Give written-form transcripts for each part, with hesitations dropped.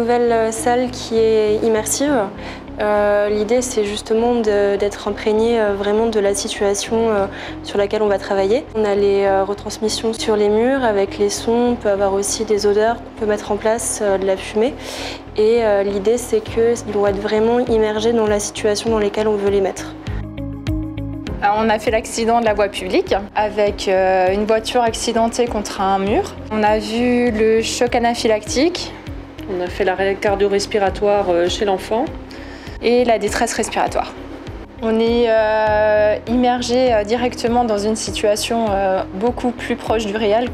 nouvelle salle qui est immersive. L'idée, c'est justement d'être imprégné vraiment de la situation sur laquelle on va travailler. On a les retransmissions sur les murs avec les sons, on peut avoir aussi des odeurs qu'on peut mettre en place, de la fumée. Et l'idée, c'est qu'ils vont être vraiment immergés dans la situation dans laquelle on veut les mettre. On a fait l'accident de la voie publique avec une voiture accidentée contre un mur. On a vu le choc anaphylactique. On a fait l'arrêt cardio-respiratoire chez l'enfant. Et la détresse respiratoire. On est immergé directement dans une situation beaucoup plus proche du réel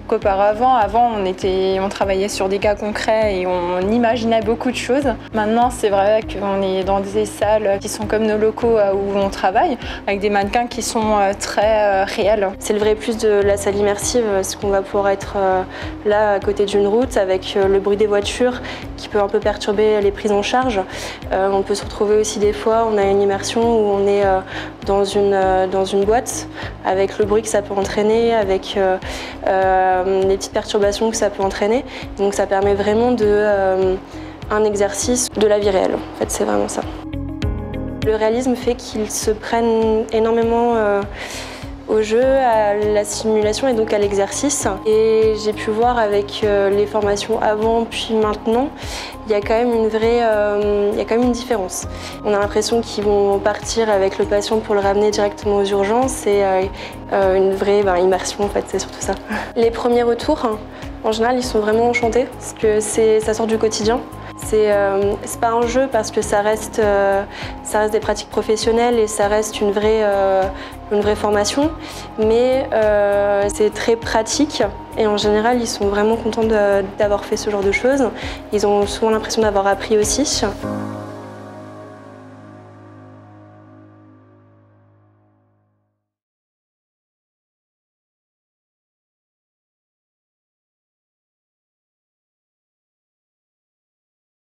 qu'auparavant. Avant, on travaillait sur des cas concrets et on imaginait beaucoup de choses. Maintenant, c'est vrai qu'on est dans des salles qui sont comme nos locaux où on travaille, avec des mannequins qui sont très réels. C'est le vrai plus de la salle immersive, c'est qu'on va pouvoir être là à côté d'une route avec le bruit des voitures qui peut un peu perturber les prises en charge. On peut se retrouver aussi des fois, on a une immersion où on est dans une boîte avec le bruit que ça peut entraîner, avec les petites perturbations que ça peut entraîner. Donc ça permet vraiment un exercice de la vie réelle. En fait, c'est vraiment ça. Le réalisme fait qu'ils se prennent énormément au jeu, à la simulation et donc à l'exercice. Et j'ai pu voir avec les formations avant puis maintenant, il y a quand même une différence. On a l'impression qu'ils vont partir avec le patient pour le ramener directement aux urgences et une vraie immersion en fait, c'est surtout ça. Les premiers retours, en général, ils sont vraiment enchantés parce que ça sort du quotidien. C'est pas un jeu parce que ça reste des pratiques professionnelles et ça reste une vraie formation, mais c'est très pratique et en général ils sont vraiment contents d'avoir fait ce genre de choses. Ils ont souvent l'impression d'avoir appris aussi.